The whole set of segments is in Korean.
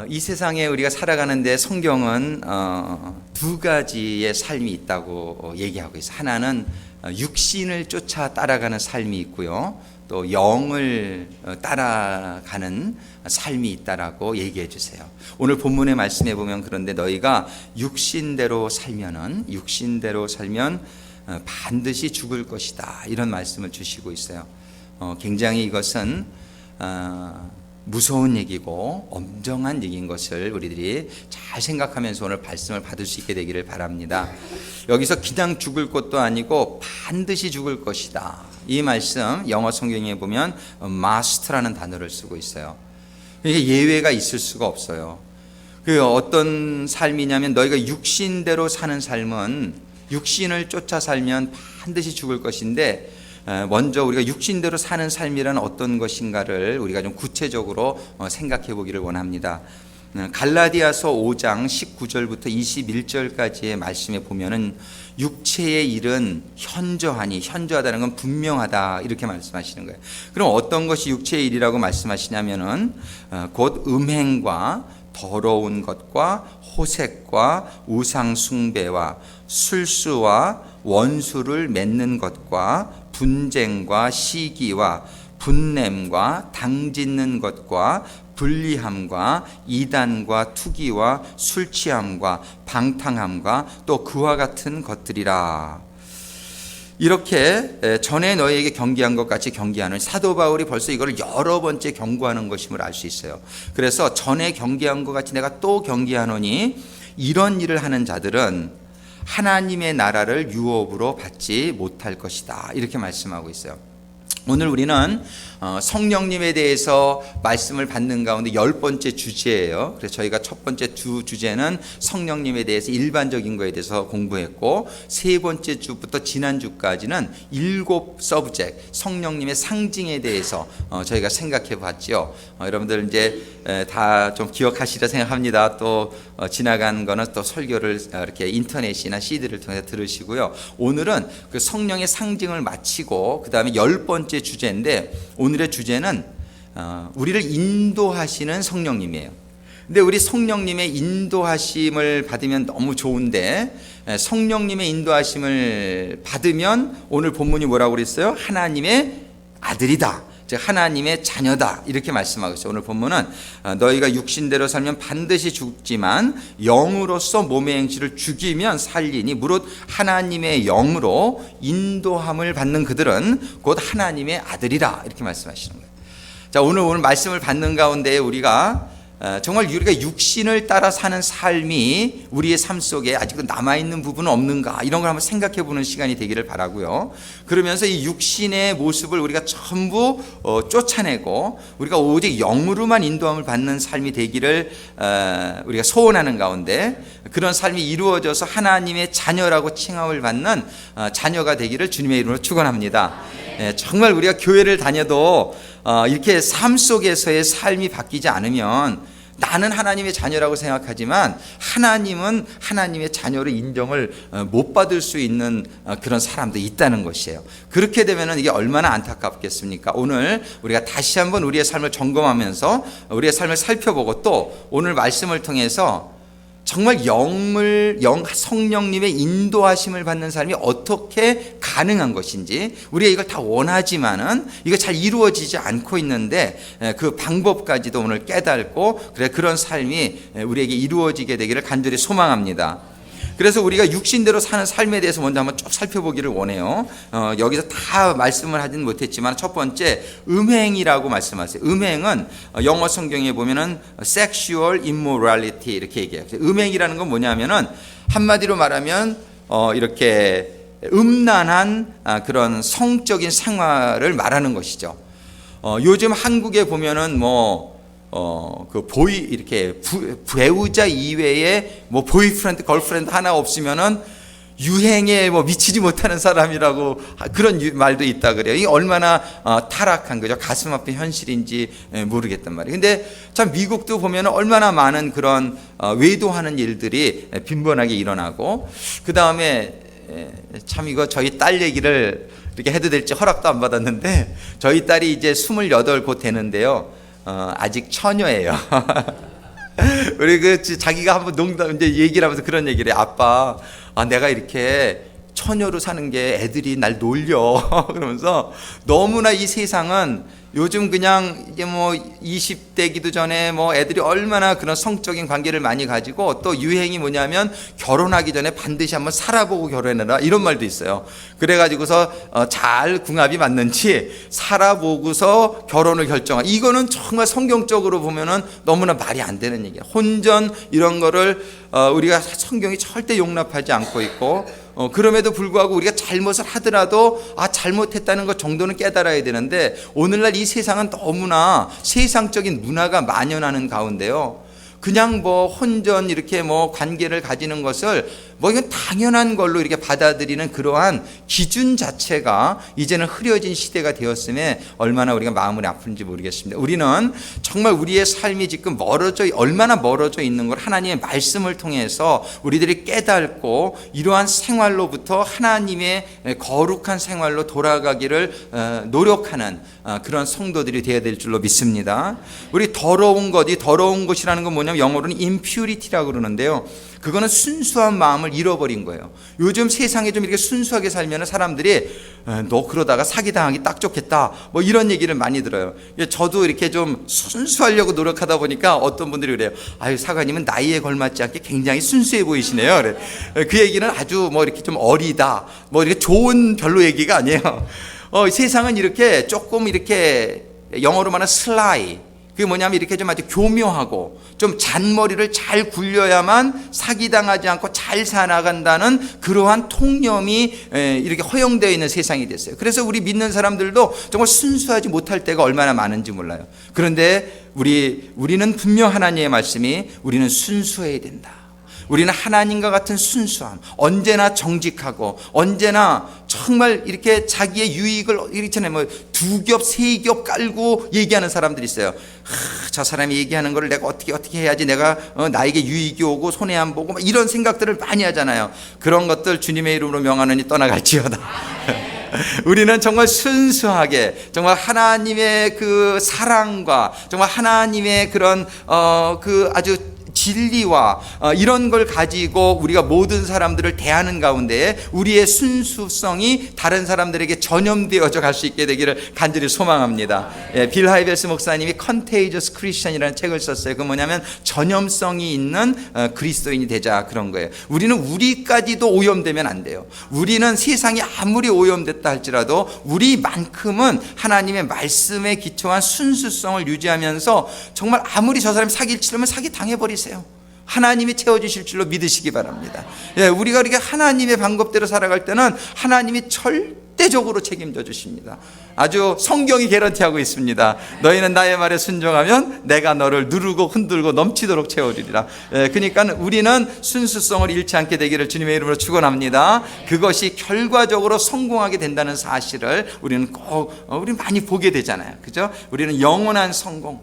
이 세상에 우리가 살아가는데 성경은 두 가지의 삶이 있다고 얘기하고 있어요. 하나는 육신을 쫓아 따라가는 삶이 있고요. 또 영을 따라가는 삶이 있다라고 얘기해 주세요. 오늘 본문의 말씀에 보면 그런데 너희가 육신대로 살면 반드시 죽을 것이다. 이런 말씀을 주시고 있어요. 굉장히 이것은 무서운 얘기고 엄정한 얘기인 것을 우리들이 잘 생각하면서 오늘 말씀을 받을 수 있게 되기를 바랍니다. 여기서 그냥 죽을 것도 아니고 반드시 죽을 것이다. 이 말씀 영어 성경에 보면 must라는 단어를 쓰고 있어요. 이게 예외가 있을 수가 없어요. 그 어떤 삶이냐면 너희가 육신대로 사는 삶은 육신을 쫓아 살면 반드시 죽을 것인데 먼저 우리가 육신대로 사는 삶이란 어떤 것인가를 우리가 좀 구체적으로 생각해 보기를 원합니다. 갈라디아서 5장 19절부터 21절까지의 말씀에 보면은 육체의 일은 현저하다는 건 분명하다 이렇게 말씀하시는 거예요. 그럼 어떤 것이 육체의 일이라고 말씀하시냐면은 곧 음행과 더러운 것과 호색과 우상 숭배와 술수와 원수를 맺는 것과 분쟁과 시기와 분냄과 당짓는 것과 불리함과 이단과 투기와 술취함과 방탕함과 또 그와 같은 것들이라. 이렇게 전에 너희에게 경계한 것 같이 경계하는 사도 바울이 벌써 이걸 여러 번째 경고하는 것임을 알 수 있어요. 그래서 전에 경계한 것 같이 내가 또 경계하노니 이런 일을 하는 자들은 하나님의 나라를 유업으로 받지 못할 것이다. 이렇게 말씀하고 있어요. 오늘 우리는 성령님에 대해서 말씀을 받는 가운데 10번째 주제예요. 그래서 저희가 첫 번째 두 주제는 성령님에 대해서 일반적인 거에 대해서 공부했고, 세 번째 주부터 지난주까지는 7 서브젝트 성령님의 상징에 대해서 저희가 생각해 봤죠. 여러분들 이제 다 좀 기억하시리라 생각합니다. 또 지나간 거는 또 설교를 이렇게 인터넷이나 CD를 통해서 들으시고요. 오늘은 그 성령의 상징을 마치고 그 다음에 10번째 주제인데, 오늘의 주제는 우리를 인도하시는 성령님이에요. 근데 우리 성령님의 인도하심을 받으면 너무 좋은데, 성령님의 인도하심을 받으면 오늘 본문이 뭐라고 그랬어요? 하나님의 아들이다, 즉 하나님의 자녀다, 이렇게 말씀하고 있어요. 오늘 본문은 너희가 육신대로 살면 반드시 죽지만 영으로서 몸의 행실을 죽이면 살리니 무릇 하나님의 영으로 인도함을 받는 그들은 곧 하나님의 아들이라, 이렇게 말씀하시는 거예요. 자, 오늘 말씀을 받는 가운데 우리가 정말 우리가 육신을 따라 사는 삶이 우리의 삶 속에 아직도 남아있는 부분은 없는가, 이런 걸 한번 생각해 보는 시간이 되기를 바라고요. 그러면서 이 육신의 모습을 우리가 전부 쫓아내고 우리가 오직 영으로만 인도함을 받는 삶이 되기를 우리가 소원하는 가운데, 그런 삶이 이루어져서 하나님의 자녀라고 칭함을 받는 자녀가 되기를 주님의 이름으로 축원합니다. 정말 우리가 교회를 다녀도 이렇게 삶 속에서의 삶이 바뀌지 않으면 나는 하나님의 자녀라고 생각하지만 하나님은 하나님의 자녀로 인정을 못 받을 수 있는 그런 사람도 있다는 것이에요. 그렇게 되면 이게 얼마나 안타깝겠습니까? 오늘 우리가 다시 한번 우리의 삶을 점검하면서 우리의 삶을 살펴보고, 또 오늘 말씀을 통해서 정말 성령님의 인도하심을 받는 삶이 어떻게 가능한 것인지, 우리가 이걸 다 원하지만은 이거 잘 이루어지지 않고 있는데 그 방법까지도 오늘 깨닫고, 그래 그런 삶이 우리에게 이루어지게 되기를 간절히 소망합니다. 그래서 우리가 육신대로 사는 삶에 대해서 먼저 한번 쭉 살펴보기를 원해요. 여기서 다 말씀을 하진 못했지만 첫 번째 음행이라고 말씀하세요. 음행은 영어 성경에 보면은 sexual immorality 이렇게 얘기해요. 음행이라는 건 뭐냐면은 한마디로 말하면 이렇게 음란한 그런 성적인 생활을 말하는 것이죠. 요즘 한국에 보면은 이렇게 배우자 이외에 보이프렌드, 걸프렌드 하나 없으면은 유행에 미치지 못하는 사람이라고 그런 말도 있다 그래요. 이게 얼마나 타락한 거죠. 가슴 아픈 현실인지 모르겠단 말이에요. 근데 참 미국도 보면은 얼마나 많은 그런 외도하는 일들이 빈번하게 일어나고, 그 다음에 참 이거 저희 딸 얘기를 이렇게 해도 될지 허락도 안 받았는데, 저희 딸이 이제 28 곧 되는데요. 아직 처녀예요. 우리 자기가 한번 농담 이제 얘기를 하면서 그런 얘기를 해. 아빠, 내가 이렇게 처녀로 사는 게 애들이 날 놀려. 그러면서 너무나 이 세상은 요즘 그냥 이제 뭐 20대기도 전에 뭐 애들이 얼마나 그런 성적인 관계를 많이 가지고 또 유행이 뭐냐면 결혼하기 전에 반드시 한번 살아보고 결혼해라 이런 말도 있어요. 그래가지고서 잘 궁합이 맞는지 살아보고서 결혼을 결정한, 이거는 정말 성경적으로 보면은 너무나 말이 안 되는 얘기야. 혼전 이런 거를 우리가 성경이 절대 용납하지 않고 있고, 그럼에도 불구하고 우리가 잘못을 하더라도 잘못했다는 것 정도는 깨달아야 되는데, 오늘날 이 세상은 너무나 세상적인 문화가 만연하는 가운데요, 그냥 뭐 혼전 이렇게 뭐 관계를 가지는 것을 뭐 이건 당연한 걸로 이렇게 받아들이는 그러한 기준 자체가 이제는 흐려진 시대가 되었음에 얼마나 우리가 마음이 아픈지 모르겠습니다. 우리는 정말 우리의 삶이 지금 얼마나 멀어져 있는 걸 하나님의 말씀을 통해서 우리들이 깨닫고 이러한 생활로부터 하나님의 거룩한 생활로 돌아가기를 노력하는 그런 성도들이 되어야 될 줄로 믿습니다. 우리 더러운 것이라는 건 뭐냐면 영어로는 impurity라고 그러는데요, 그거는 순수한 마음을 잃어버린 거예요. 요즘 세상에 좀 이렇게 순수하게 살면 사람들이 너 그러다가 사기당하기 딱 좋겠다 뭐 이런 얘기를 많이 들어요. 저도 이렇게 좀 순수하려고 노력하다 보니까 어떤 분들이 그래요. 아유, 사관님은 나이에 걸맞지 않게 굉장히 순수해 보이시네요. 그래. 그 얘기는 아주 뭐 이렇게 좀 어리다 뭐 이렇게 좋은 별로 얘기가 아니에요. 세상은 이렇게 조금 이렇게 영어로 말하는 슬라이, 그게 뭐냐면 이렇게 좀 아주 교묘하고 좀 잔머리를 잘 굴려야만 사기당하지 않고 잘 살아간다는 그러한 통념이 이렇게 허용되어 있는 세상이 됐어요. 그래서 우리 믿는 사람들도 정말 순수하지 못할 때가 얼마나 많은지 몰라요. 그런데 우리는 분명 하나님의 말씀이 우리는 순수해야 된다. 우리는 하나님과 같은 순수함, 언제나 정직하고 언제나 정말 이렇게 자기의 유익을 이렇잖아요. 뭐 2겹, 3겹 깔고 얘기하는 사람들이 있어요. 저 사람이 얘기하는 거를 내가 어떻게 해야지 내가 나에게 유익이 오고 손해 안 보고 막 이런 생각들을 많이 하잖아요. 그런 것들 주님의 이름으로 명하노니 떠나갈지어다. 우리는 정말 순수하게 정말 하나님의 그 사랑과 정말 하나님의 그런 그 아주 진리와 이런 걸 가지고 우리가 모든 사람들을 대하는 가운데 우리의 순수성이 다른 사람들에게 전염되어져 갈 수 있게 되기를 간절히 소망합니다. 빌 하이베스 목사님이 Contagious Christian이라는 책을 썼어요. 그 뭐냐면 전염성이 있는 그리스도인이 되자, 그런 거예요. 우리는 우리까지도 오염되면 안 돼요. 우리는 세상이 아무리 오염됐다 할지라도 우리만큼은 하나님의 말씀에 기초한 순수성을 유지하면서 정말 아무리 저 사람이 사기를 치려면 사기 당해버리세요. 하나님이 채워주실 줄로 믿으시기 바랍니다. 우리가 이렇게 하나님의 방법대로 살아갈 때는 하나님이 절대적으로 책임져 주십니다. 아주 성경이 개런티하고 있습니다. 너희는 나의 말에 순종하면 내가 너를 누르고 흔들고 넘치도록 채워주리라. 그러니까 우리는 순수성을 잃지 않게 되기를 주님의 이름으로 축원합니다. 그것이 결과적으로 성공하게 된다는 사실을 우리는 우리 많이 보게 되잖아요. 그죠? 우리는 영원한 성공,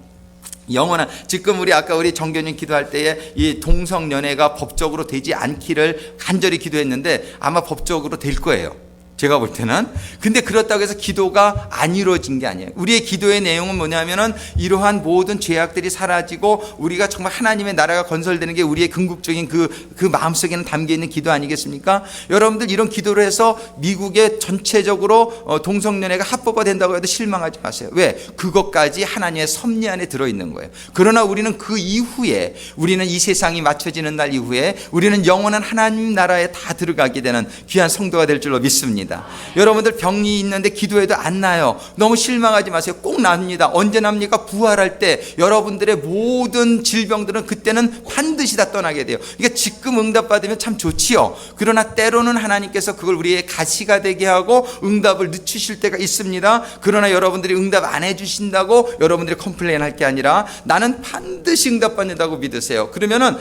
지금 아까 우리 정교님 기도할 때에 이 동성연애가 법적으로 되지 않기를 간절히 기도했는데 아마 법적으로 될 거예요, 제가 볼 때는. 근데 그렇다고 해서 기도가 안 이루어진 게 아니에요. 우리의 기도의 내용은 뭐냐면은 이러한 모든 죄악들이 사라지고 우리가 정말 하나님의 나라가 건설되는 게 우리의 궁극적인 그 마음속에는 담겨 있는 기도 아니겠습니까? 여러분들 이런 기도를 해서 미국에 전체적으로 동성연애가 합법화 된다고 해도 실망하지 마세요. 왜? 그것까지 하나님의 섭리 안에 들어있는 거예요. 그러나 우리는 그 이후에, 우리는 이 세상이 맞춰지는 날 이후에 우리는 영원한 하나님 나라에 다 들어가게 되는 귀한 성도가 될 줄로 믿습니다. 여러분들 병이 있는데 기도해도 안 나요. 너무 실망하지 마세요. 꼭 납니다. 언제 납니까? 부활할 때 여러분들의 모든 질병들은 그때는 반드시 다 떠나게 돼요. 그러니까 지금 응답받으면 참 좋지요. 그러나 때로는 하나님께서 그걸 우리의 가시가 되게 하고 응답을 늦추실 때가 있습니다. 그러나 여러분들이 응답 안 해주신다고 여러분들이 컴플레인 할 게 아니라 나는 반드시 응답받는다고 믿으세요. 그러면은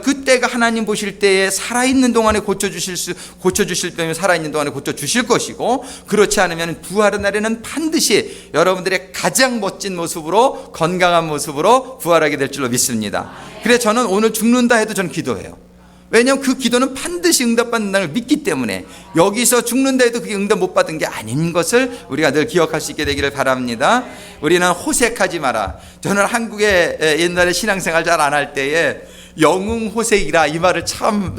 그때가 하나님 보실 때에 살아있는 동안에 고쳐주실 때면 살아있는 동안에 고쳐주실 것이고, 그렇지 않으면 부활의 날에는 반드시 여러분들의 가장 멋진 모습으로, 건강한 모습으로 부활하게 될 줄로 믿습니다. 그래서 저는 오늘 죽는다 해도 저는 기도해요. 왜냐하면 그 기도는 반드시 응답받는다는 걸 믿기 때문에 여기서 죽는다 해도 그게 응답 못 받은 게 아닌 것을 우리가 늘 기억할 수 있게 되기를 바랍니다. 우리는 호색하지 마라. 저는 한국에 옛날에 신앙생활 잘 안 할 때에 영웅호색이라 이 말을 참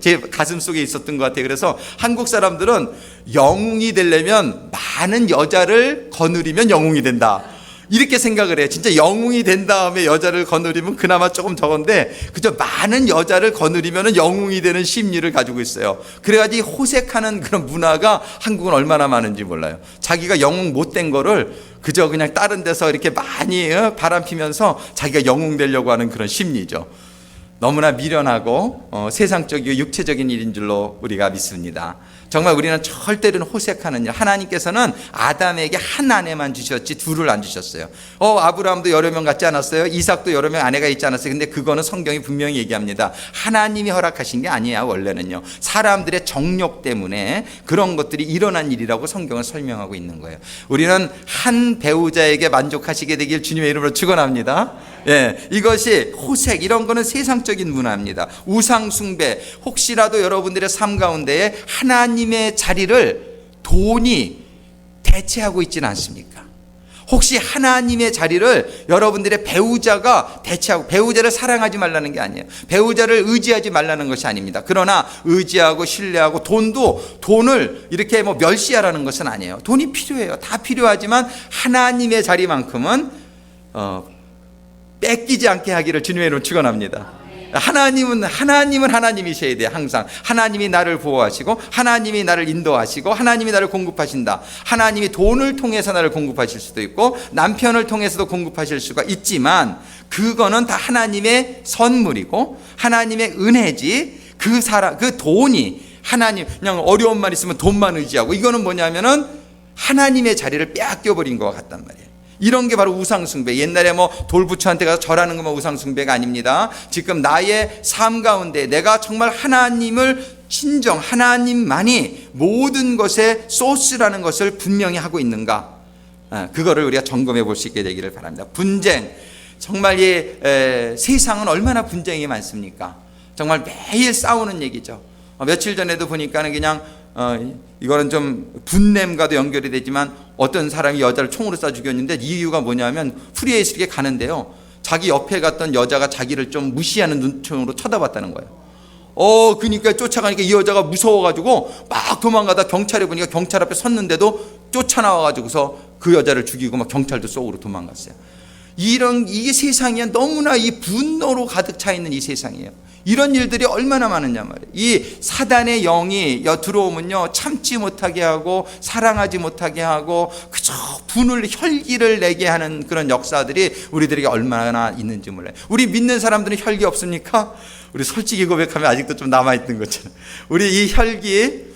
제 가슴 속에 있었던 것 같아요. 그래서 한국 사람들은 영웅이 되려면 많은 여자를 거느리면 영웅이 된다, 이렇게 생각을 해요. 진짜 영웅이 된 다음에 여자를 거느리면 그나마 조금 적은데, 그저 많은 여자를 거느리면 영웅이 되는 심리를 가지고 있어요. 그래가지고 호색하는 그런 문화가 한국은 얼마나 많은지 몰라요. 자기가 영웅 못 된 거를 그저 그냥 다른 데서 이렇게 많이 바람 피면서 자기가 영웅 되려고 하는 그런 심리죠. 너무나 미련하고 세상적이고 육체적인 일인 줄로 우리가 믿습니다. 정말 우리는 절대로 호색하는 일, 하나님께서는 아담에게 한 아내만 주셨지 둘을 안 주셨어요. 아브라함도 여러 명 갖지 않았어요? 이삭도 여러 명 아내가 있지 않았어요? 근데 그거는 성경이 분명히 얘기합니다. 하나님이 허락하신 게 아니야. 원래는요, 사람들의 정욕 때문에 그런 것들이 일어난 일이라고 성경은 설명하고 있는 거예요. 우리는 한 배우자에게 만족하시게 되길 주님의 이름으로 축원합니다. 예, 이것이 호색, 이런 거는 세상적인 문화입니다. 우상 숭배, 혹시라도 여러분들의 삶 가운데에 하나님의 자리를 돈이 대체하고 있지는 않습니까? 혹시 하나님의 자리를 여러분들의 배우자가 대체하고, 배우자를 사랑하지 말라는 게 아니에요. 배우자를 의지하지 말라는 것이 아닙니다. 그러나 의지하고 신뢰하고, 돈을 이렇게 멸시하라는 것은 아니에요. 돈이 필요해요. 다 필요하지만 하나님의 자리만큼은 뺏기지 않게 하기를 주님의 이름으로 축원합니다. 하나님은 하나님이셔야 돼요. 항상 하나님이 나를 보호하시고, 하나님이 나를 인도하시고, 하나님이 나를 공급하신다. 하나님이 돈을 통해서 나를 공급하실 수도 있고, 남편을 통해서도 공급하실 수가 있지만, 그거는 다 하나님의 선물이고 하나님의 은혜지. 그 돈이 하나님, 그냥 어려움만 있으면 돈만 의지하고, 이거는 뭐냐면은 하나님의 자리를 빼앗겨 버린 것 같단 말이에요. 이런 게 바로 우상숭배. 옛날에 돌부처한테 가서 절하는 것만 우상숭배가 아닙니다. 지금 나의 삶 가운데 내가 정말 하나님을 하나님만이 모든 것의 소스라는 것을 분명히 하고 있는가, 그거를 우리가 점검해 볼 수 있게 되기를 바랍니다. 분쟁, 정말 세상은 얼마나 분쟁이 많습니까? 정말 매일 싸우는 얘기죠. 며칠 전에도 보니까는 그냥 이거는 좀 분냄과도 연결이 되지만, 어떤 사람이 여자를 총으로 쏴 죽였는데, 이유가 뭐냐면 프리웨이스에 가는데요, 자기 옆에 갔던 여자가 자기를 좀 무시하는 눈총으로 쳐다봤다는 거예요. 그러니까 쫓아가니까 이 여자가 무서워가지고 막 도망가다 경찰에 보니까 경찰 앞에 섰는데도 쫓아나와가지고서 그 여자를 죽이고 막 경찰도 쏘고 도망갔어요. 이게 세상이야. 너무나 이 분노로 가득 차 있는 이 세상이에요. 이런 일들이 얼마나 많으냐 말이에요. 이 사단의 영이 들어오면요, 참지 못하게 하고 사랑하지 못하게 하고 그저 혈기를 내게 하는 그런 역사들이 우리들에게 얼마나 있는지 몰라요. 우리 믿는 사람들은 혈기 없습니까? 우리 솔직히 고백하면 아직도 좀 남아있는 것처럼 우리 이 혈기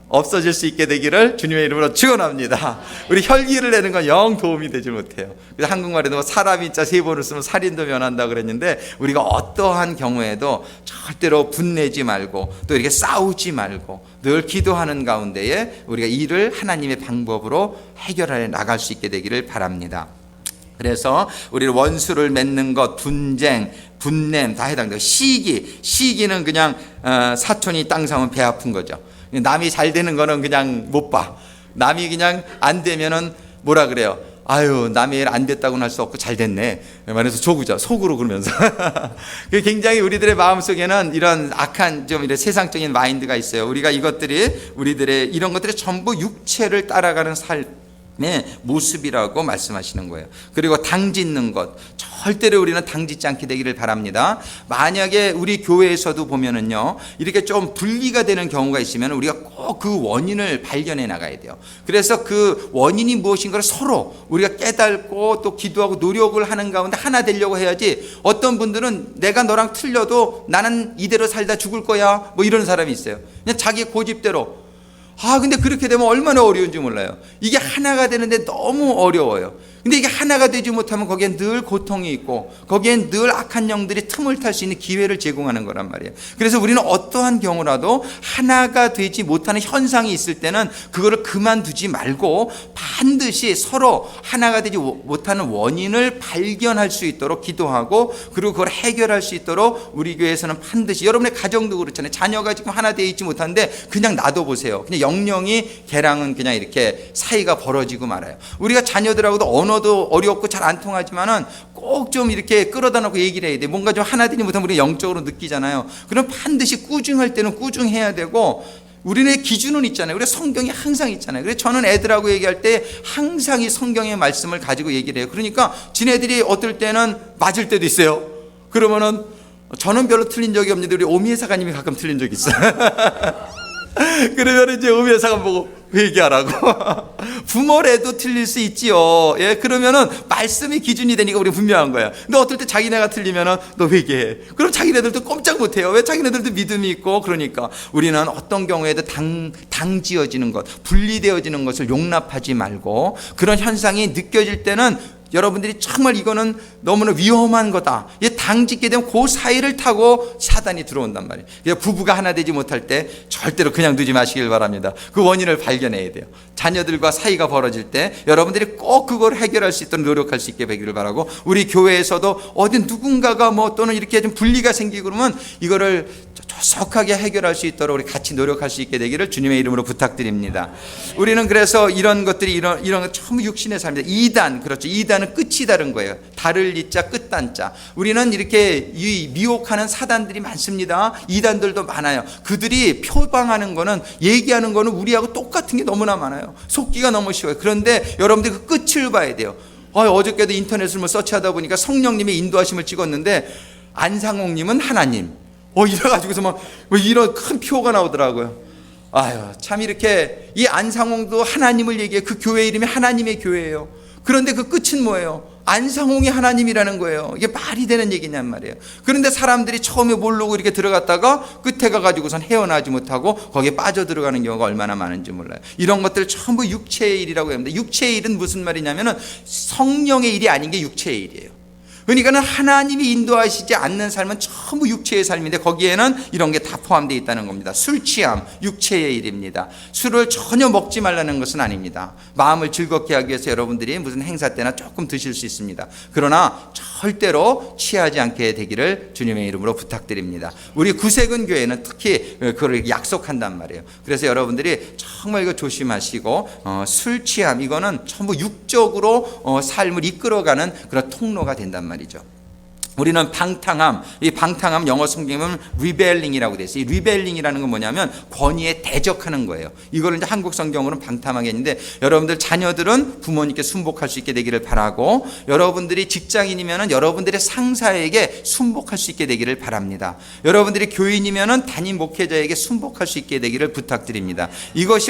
없어질 수 있게 되기를 주님의 이름으로 축원합니다. 우리 혈기를 내는 건 영 도움이 되지 못해요. 그래서 한국말에도 사람이 자 3번을 쓰면 살인도 면한다 그랬는데, 우리가 어떠한 경우에도 절대로 분내지 말고 또 이렇게 싸우지 말고 늘 기도하는 가운데에 우리가 이를 하나님의 방법으로 해결해 나갈 수 있게 되기를 바랍니다. 그래서 우리는 원수를 맺는 것, 분쟁, 분냄 다 해당돼요. 시기는 그냥 사촌이 땅 사면 배 아픈 거죠. 남이 잘 되는 거는 그냥 못 봐. 남이 그냥 안 되면은 뭐라 그래요? 아유, 남이 안 됐다고는 할 수 없고 잘 됐네. 말해서 조구죠. 속으로 그러면서. 굉장히 우리들의 마음속에는 이런 악한 좀 이런 세상적인 마인드가 있어요. 우리가 우리들의 이런 것들이 전부 육체를 따라가는 모습이라고 말씀하시는 거예요. 그리고 당짓는 것, 절대로 우리는 당짓지 않게 되기를 바랍니다. 만약에 우리 교회에서도 보면은요, 이렇게 좀 분리가 되는 경우가 있으면 우리가 꼭 그 원인을 발견해 나가야 돼요. 그래서 그 원인이 무엇인가를 서로 우리가 깨닫고 또 기도하고 노력을 하는 가운데 하나 되려고 해야지. 어떤 분들은 내가 너랑 틀려도 나는 이대로 살다 죽을 거야, 이런 사람이 있어요. 그냥 자기 고집대로. 근데 그렇게 되면 얼마나 어려운지 몰라요. 이게 하나가 되는데 너무 어려워요. 근데 이게 하나가 되지 못하면 거기엔 늘 고통이 있고 거기엔 늘 악한 영들이 틈을 탈 수 있는 기회를 제공하는 거란 말이에요. 그래서 우리는 어떠한 경우라도 하나가 되지 못하는 현상이 있을 때는 그거를 그만두지 말고 반드시 서로 하나가 되지 못하는 원인을 발견할 수 있도록 기도하고 그리고 그걸 해결할 수 있도록 우리 교회에서는 반드시, 여러분의 가정도 그렇잖아요. 자녀가 지금 하나 되어 있지 못한데 그냥 놔둬보세요. 그냥 영영이 걔랑은 그냥 이렇게 사이가 벌어지고 말아요. 우리가 자녀들하고도 언어도 어렵고 잘 안 통하지만은 꼭 좀 이렇게 끌어다 놓고 얘기를 해야 돼. 뭔가 좀 하나 되지 못하면 우리가 영적으로 느끼잖아요. 그럼 반드시 꾸중할 때는 꾸중해야 되고, 우리의 기준은 있잖아요. 우리 성경이 항상 있잖아요. 그래서 저는 애들하고 얘기할 때 항상 이 성경의 말씀을 가지고 얘기를 해요. 그러니까 지네들이 어떨 때는 맞을 때도 있어요. 그러면은 저는 별로 틀린 적이 없는데 우리 오미애 사가님이 가끔 틀린 적이 있어요. 그러면 이제 오미애 사가 보고 회개하라고. 부모래도 틀릴 수 있지요. 예, 그러면은 말씀이 기준이 되니까 우리 분명한 거야. 근데 어떨 때 자기네가 틀리면은 너 회개해. 그럼 자기네들도 꼼짝 못해요. 왜? 자기네들도 믿음이 있고. 그러니까 우리는 어떤 경우에도 당지어지는 것, 분리되어지는 것을 용납하지 말고, 그런 현상이 느껴질 때는 여러분들이 정말 이거는 너무나 위험한 거다, 당짓게 되면 그 사이를 타고 사단이 들어온단 말이에요. 그래서 부부가 하나 되지 못할 때 절대로 그냥 두지 마시길 바랍니다. 그 원인을 발견해야 돼요. 자녀들과 사이가 벌어질 때 여러분들이 꼭 그걸 해결할 수 있도록 노력할 수 있게 되기를 바라고, 우리 교회에서도 어디 누군가가 또는 이렇게 좀 분리가 생기고 그러면 이거를 조속하게 해결할 수 있도록 우리 같이 노력할 수 있게 되기를 주님의 이름으로 부탁드립니다. 우리는 그래서 이런 것들이 이런 거 처음 육신의 삶입니다. 이단, 그렇죠. 이단은 끝이 다른 거예요. 다를 이자 끝단자. 우리는 이렇게 미혹하는 사단들이 많습니다. 이단들도 많아요. 그들이 표방하는 거는, 얘기하는 거는 우리하고 똑같은 게 너무나 많아요. 속기가 너무 쉬워요. 그런데 여러분들이 그 끝을 봐야 돼요. 어저께도 인터넷을 서치하다 보니까 성령님의 인도하심을 찍었는데 안상홍님은 하나님, 이래가지고서 막 이런 큰 표가 나오더라고요. 아유, 참 이렇게 이 안상홍도 하나님을 얘기해. 그 교회 이름이 하나님의 교회예요. 그런데 그 끝은 뭐예요? 안상홍이 하나님이라는 거예요. 이게 말이 되는 얘기냔 말이에요. 그런데 사람들이 처음에 모르고 이렇게 들어갔다가 끝에 가가지고선 헤어나지 못하고 거기에 빠져 들어가는 경우가 얼마나 많은지 몰라요. 이런 것들 전부 육체의 일이라고 합니다. 육체의 일은 무슨 말이냐면은 성령의 일이 아닌 게 육체의 일이에요. 그러니까는 하나님이 인도하시지 않는 삶은 전부 육체의 삶인데 거기에는 이런 게 다 포함되어 있다는 겁니다. 술 취함, 육체의 일입니다. 술을 전혀 먹지 말라는 것은 아닙니다. 마음을 즐겁게 하기 위해서 여러분들이 무슨 행사 때나 조금 드실 수 있습니다. 그러나 절대로 취하지 않게 되기를 주님의 이름으로 부탁드립니다. 우리 구세군 교회는 특히 그걸 약속한단 말이에요. 그래서 여러분들이 정말 이거 조심하시고, 술 취함, 이거는 전부 육적으로 삶을 이끌어가는 그런 통로가 된단 말이죠. 우리는 방탕함, 이 방탕함 영어 성경에는 rebelling이라고 되어 있어요. 이 rebelling이라는 건 뭐냐면 권위에 대적하는 거예요. 이거를 이제 한국 성경으로는 방탕하게 했는데, 여러분들 자녀들은 부모님께 순복할 수 있게 되기를 바라고, 여러분들이 직장인이면은 여러분들의 상사에게 순복할 수 있게 되기를 바랍니다. 여러분들이 교인이면은 담임 목회자에게 순복할 수 있게 되기를 부탁드립니다. 이것이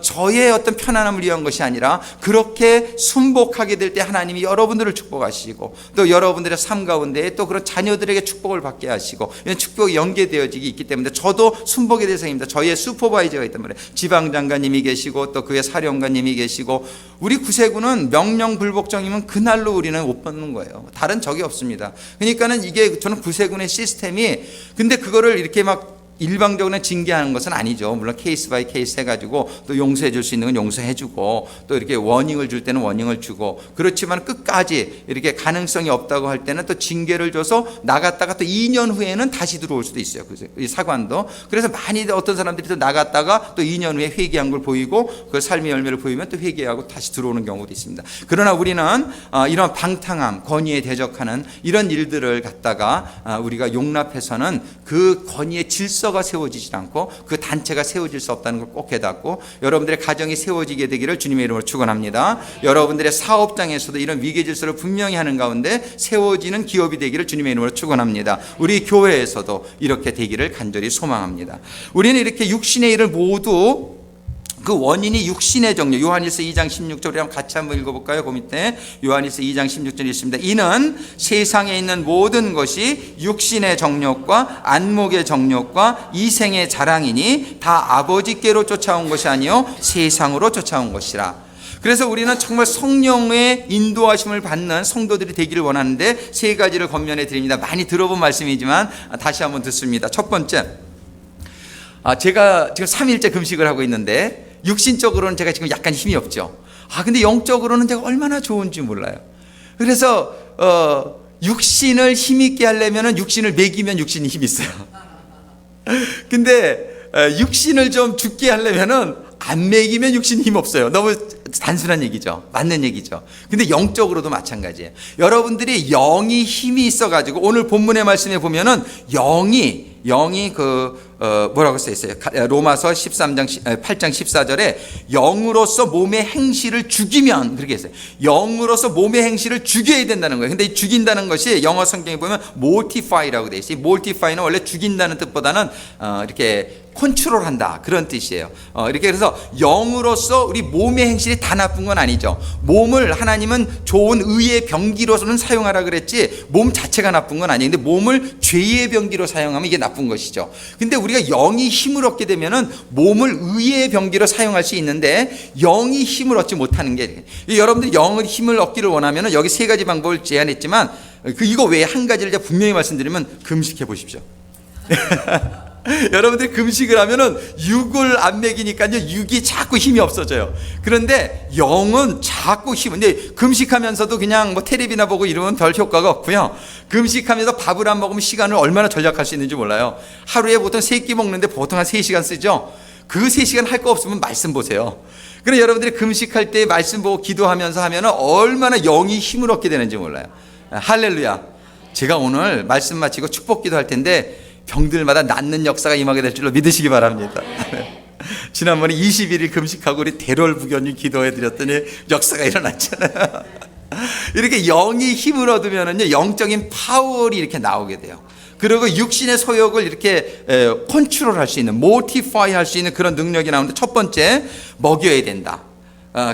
저의 편안함을 위한 것이 아니라, 그렇게 순복하게 될 때 하나님이 여러분들을 축복하시고 또 여러분들의 삶 가운데 또 그런 자녀들에게 축복을 받게 하시고, 이런 축복이 연계되어지기 있기 때문에 저도 순복의 대상입니다. 저희의 슈퍼바이저가 있단 말이에요. 지방장관님이 계시고 또 그의 사령관님이 계시고, 우리 구세군은 명령불복종이면 그날로 우리는 옷 벗는 거예요. 다른 적이 없습니다. 그러니까는 이게 저는 구세군의 시스템이, 근데 그거를 이렇게 막 일방적으로 징계하는 것은 아니죠. 물론 케이스 바이 케이스 해가지고 또 용서해 줄 수 있는 건 용서해주고, 또 이렇게 워닝을 줄 때는 워닝을 주고, 그렇지만 끝까지 이렇게 가능성이 없다고 할 때는 또 징계를 줘서 나갔다가 또 2년 후에는 다시 들어올 수도 있어요. 이 사관도. 그래서 많이 어떤 사람들이 또 나갔다가 또 2년 후에 회개한 걸 보이고 그 삶의 열매를 보이면 또 회개하고 다시 들어오는 경우도 있습니다. 그러나 우리는 이런 방탕함, 권위에 대적하는 이런 일들을 갖다가 우리가 용납해서는 그 권위의 질서가 세워지지 않고 그 단체가 세워질 수 없다는 걸 꼭 깨닫고, 여러분들의 가정이 세워지게 되기를 주님의 이름으로 축원합니다. 여러분들의 사업장에서도 이런 위계 질서를 분명히 하는 가운데 세워지는 기업이 되기를 주님의 이름으로 축원합니다. 우리 교회에서도 이렇게 되기를 간절히 소망합니다. 우리는 이렇게 육신의 일을 모두, 그 원인이 육신의 정욕, 요한일서 2장 16절 우리 같이 한번 읽어볼까요? 그 밑에 요한일서 2장 16절 있습니다. 이는 세상에 있는 모든 것이 육신의 정욕과 안목의 정욕과 이생의 자랑이니 다 아버지께로 쫓아온 것이 아니요 세상으로 쫓아온 것이라. 그래서 우리는 정말 성령의 인도하심을 받는 성도들이 되기를 원하는데 세 가지를 권면해 드립니다. 많이 들어본 말씀이지만 다시 한번 듣습니다. 첫 번째, 제가 지금 3일째 금식을 하고 있는데 육신적으로는 제가 지금 약간 힘이 없죠. 근데 영적으로는 제가 얼마나 좋은지 몰라요. 그래서 육신을 힘있게 하려면 육신을 먹이면 육신이 힘이 있어요. 근데 육신을 좀 죽게 하려면은 안 먹이면 육신이 힘 없어요. 너무 단순한 얘기죠. 맞는 얘기죠. 근데 영적으로도 마찬가지예요. 여러분들이 영이 힘이 있어가지고 오늘 본문의 말씀에 보면은 영이 뭐라고 써 있어요? 로마서 8장 14절에 영으로서 몸의 행실을 죽이면 그렇게 했어요. 영으로서 몸의 행실을 죽여야 된다는 거예요. 근데 이 죽인다는 것이 영어 성경에 보면 mortify라고 돼 있어요. mortify는 원래 죽인다는 뜻보다는 이렇게 컨트롤한다 그런 뜻이에요. 이렇게 그래서 영으로서 우리 몸의 행실이 다 나쁜 건 아니죠. 몸을 하나님은 좋은 의의 병기로서는 사용하라 그랬지 몸 자체가 나쁜 건 아니에요. 근데 몸을 죄의 병기로 사용하면 이게 나쁜 것이죠. 근데 우리가 영이 힘을 얻게 되면은 몸을 의의 병기로 사용할 수 있는데 영이 힘을 얻지 못하는 게 여러분들이 영의 힘을 얻기를 원하면은 여기 세 가지 방법을 제안했지만 이거 외에 한 가지를 제가 분명히 말씀드리면 금식해 보십시오. 여러분들이 금식을 하면은 육을 안 먹이니까요 육이 자꾸 힘이 없어져요. 그런데 영은 자꾸 근데 금식하면서도 그냥 뭐 텔레비나 보고 이러면 별 효과가 없고요. 금식하면서 밥을 안 먹으면 시간을 얼마나 절약할 수 있는지 몰라요. 하루에 보통 3끼 먹는데 보통 한 3시간 쓰죠. 그 3시간 할 거 없으면 말씀 보세요. 그럼 여러분들이 금식할 때 말씀 보고 기도하면서 하면은 얼마나 영이 힘을 얻게 되는지 몰라요. 할렐루야. 제가 오늘 말씀 마치고 축복 기도할 텐데 병들마다 낫는 역사가 임하게 될 줄로 믿으시기 바랍니다. 지난번에 21일 금식하고 우리 대롤 부견이 기도해 드렸더니 역사가 일어났잖아요. 이렇게 영이 힘을 얻으면은요 영적인 파월이 이렇게 나오게 돼요. 그리고 육신의 소욕을 이렇게 컨트롤할 수 있는, 모티파이 할 수 있는 그런 능력이 나오는데 첫 번째 먹여야 된다.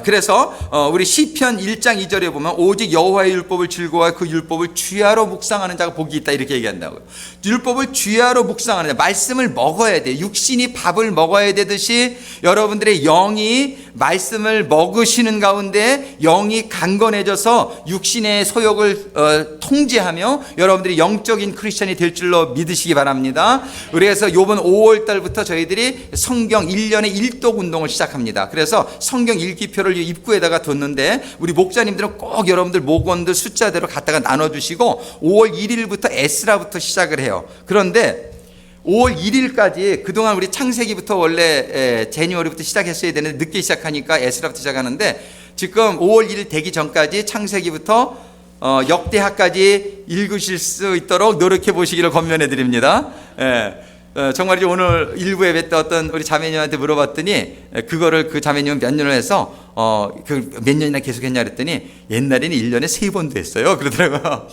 그래서 우리 시편 1장 2절에 보면 오직 여호와의 율법을 즐거워하여 그 율법을 주야로 묵상하는 자가 복이 있다 이렇게 얘기한다고요. 율법을 주야로 묵상하는 자, 말씀을 먹어야 돼요. 육신이 밥을 먹어야 되듯이 여러분들의 영이 말씀을 먹으시는 가운데 영이 강건해져서 육신의 소욕을 통제하며 여러분들이 영적인 크리스천이 될 줄로 믿으시기 바랍니다. 그래서 이번 5월 달부터 저희들이 성경 1년의 일독 운동을 시작합니다. 그래서 성경 읽기 표를 입구에다가 뒀는데 우리 목사님들은 꼭 여러분들 목원들 숫자대로 갖다가 나눠주시고 5월 1일부터 에스라부터 시작을 해요. 그런데 5월 1일까지 그동안 우리 창세기부터 원래 제니워리부터 시작했어야 되는데 늦게 시작하니까 에스라부터 시작하는데 지금 5월 1일 되기 전까지 창세기부터 역대하까지 읽으실 수 있도록 노력해 보시기를 권면해 드립니다. 정말이지 오늘 일부에 뵀던 어떤 우리 자매님한테 물어봤더니 그거를 그 자매님은 몇 년을 해서 그 몇 년이나 계속 했냐 그랬더니 옛날에는 1년에 3번도 했어요 그러더라고요.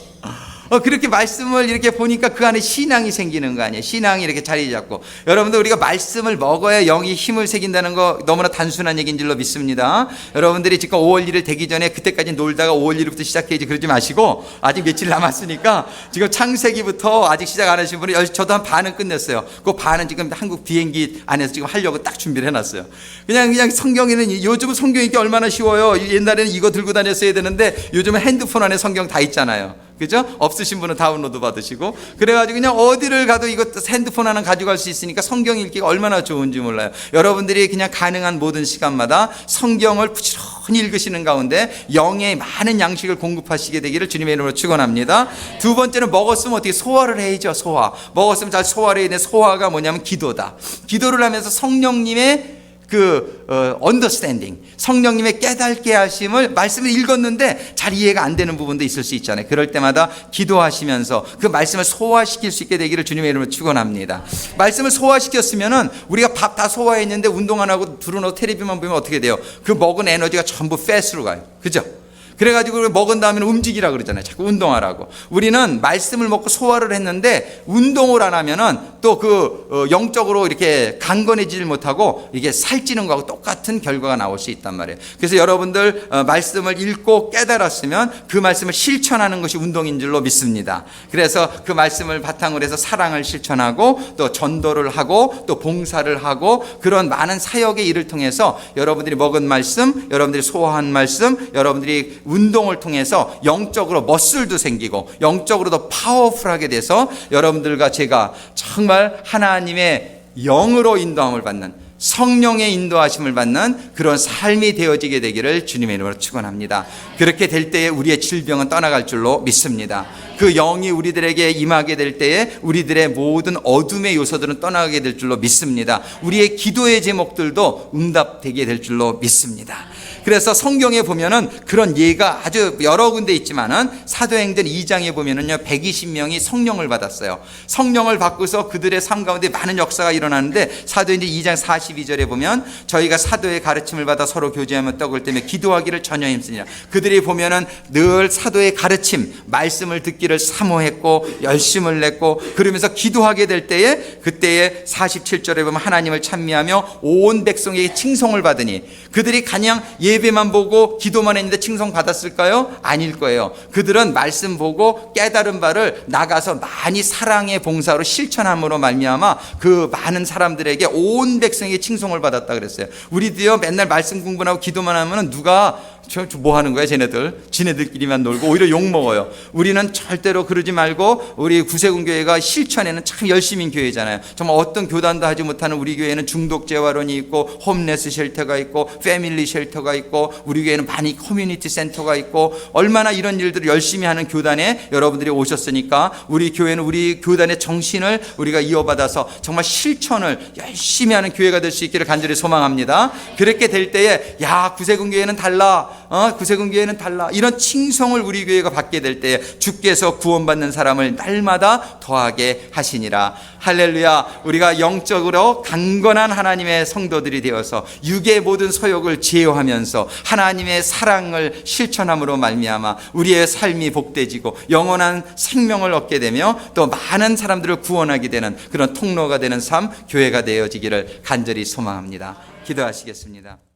그렇게 말씀을 이렇게 보니까 그 안에 신앙이 생기는 거 아니에요. 신앙이 이렇게 자리 잡고 여러분들 우리가 말씀을 먹어야 영이 힘을 새긴다는 거 너무나 단순한 얘기인 줄로 믿습니다. 여러분들이 지금 5월 1일 되기 전에 그때까지 놀다가 5월 1일부터 시작해야지 그러지 마시고 아직 며칠 남았으니까 지금 창세기부터 아직 시작 안 하신 분은 저도 한 반은 끝냈어요. 그 반은 지금 한국 비행기 안에서 지금 하려고 딱 준비를 해놨어요. 그냥 성경에는 요즘은 성경 읽기 얼마나 쉬워요. 옛날에는 이거 들고 다녔어야 되는데 요즘은 핸드폰 안에 성경 다 있잖아요. 그죠? 없으신 분은 다운로드 받으시고 그래가지고 그냥 어디를 가도 이거 핸드폰 하나 가져갈 수 있으니까 성경 읽기가 얼마나 좋은지 몰라요. 여러분들이 그냥 가능한 모든 시간마다 성경을 부지런히 읽으시는 가운데 영의 많은 양식을 공급하시게 되기를 주님의 이름으로 축원합니다. 두 번째는 먹었으면 어떻게 소화를 해야죠. 소화. 먹었으면 잘 소화를 해야 되는 소화가 뭐냐면 기도다. 기도를 하면서 성령님의 understanding, 성령님의 깨닫게 하심을 말씀을 읽었는데 잘 이해가 안 되는 부분도 있을 수 있잖아요. 그럴 때마다 기도하시면서 그 말씀을 소화시킬 수 있게 되기를 주님의 이름으로 축원합니다. 말씀을 소화시켰으면은 우리가 밥 다 소화했는데 운동 안 하고 들어놓고 텔레비만 보면 어떻게 돼요? 그 먹은 에너지가 전부 팻으로 가요. 그죠? 그래가지고 먹은 다음에는 움직이라 그러잖아요. 자꾸 운동하라고. 우리는 말씀을 먹고 소화를 했는데 운동을 안 하면은 또 영적으로 이렇게 강건해지질 못하고 이게 살찌는 거하고 똑같은 결과가 나올 수 있단 말이에요. 그래서 여러분들 말씀을 읽고 깨달았으면 그 말씀을 실천하는 것이 운동인 줄로 믿습니다. 그래서 그 말씀을 바탕으로 해서 사랑을 실천하고 또 전도를 하고 또 봉사를 하고 그런 많은 사역의 일을 통해서 여러분들이 먹은 말씀, 여러분들이 소화한 말씀, 여러분들이 운동을 통해서 영적으로 머슬도 생기고 영적으로 더 파워풀하게 돼서 여러분들과 제가 정말 하나님의 영으로 인도함을 받는, 성령의 인도하심을 받는 그런 삶이 되어지게 되기를 주님의 이름으로 축원합니다. 그렇게 될 때에 우리의 질병은 떠나갈 줄로 믿습니다. 그 영이 우리들에게 임하게 될 때에 우리들의 모든 어둠의 요소들은 떠나게 될 줄로 믿습니다. 우리의 기도의 제목들도 응답되게 될 줄로 믿습니다. 그래서 성경에 보면은 그런 예가 아주 여러 군데 있지만은 사도행전 2장에 보면은요 120명이 성령을 받았어요. 성령을 받고서 그들의 삶 가운데 많은 역사가 일어나는데 사도행전 2장 42절에 보면 저희가 사도의 가르침을 받아 서로 교제하며 떡을 떼며 기도하기를 전혀 힘쓰니라. 그들이 보면은 늘 사도의 가르침, 말씀을 듣기를 사모했고 열심을 냈고 그러면서 기도하게 될 때에 그때에 47절에 보면 하나님을 찬미하며 온 백성에게 칭송을 받으니 그들이 그냥 예배만 보고 기도만 했는데 칭송 받았을까요? 아닐 거예요. 그들은 말씀 보고 깨달은 바를 나가서 많이 사랑의 봉사로 실천함으로 말미암아 그 많은 사람들에게 온 백성에게 칭송을 받았다 그랬어요. 우리도요 맨날 말씀 공부하고 기도만 하면 누가 뭐 하는 거야 쟤네들, 지네들끼리만 놀고 오히려 욕먹어요. 우리는 절대로 그러지 말고 우리 구세군교회가 실천에는 참 열심인 교회잖아요. 정말 어떤 교단도 하지 못하는 우리 교회는 중독 재활원이 있고 홈레스 쉘터가 있고 패밀리 쉘터가 있고 우리 교회는 많이 커뮤니티 센터가 있고 얼마나 이런 일들을 열심히 하는 교단에 여러분들이 오셨으니까 우리 교회는 우리 교단의 정신을 우리가 이어받아서 정말 실천을 열심히 하는 교회가 될 수 있기를 간절히 소망합니다. 그렇게 될 때에 야 구세군교회는 달라, 구세군교회는 달라 이런 칭송을 우리 교회가 받게 될 때에 주께서 구원받는 사람을 날마다 더하게 하시니라. 할렐루야. 우리가 영적으로 강건한 하나님의 성도들이 되어서 육의 모든 소욕을 제어하면서 하나님의 사랑을 실천함으로 말미암아 우리의 삶이 복되지고 영원한 생명을 얻게 되며 또 많은 사람들을 구원하게 되는 그런 통로가 되는 삶, 교회가 되어지기를 간절히 소망합니다. 기도하시겠습니다.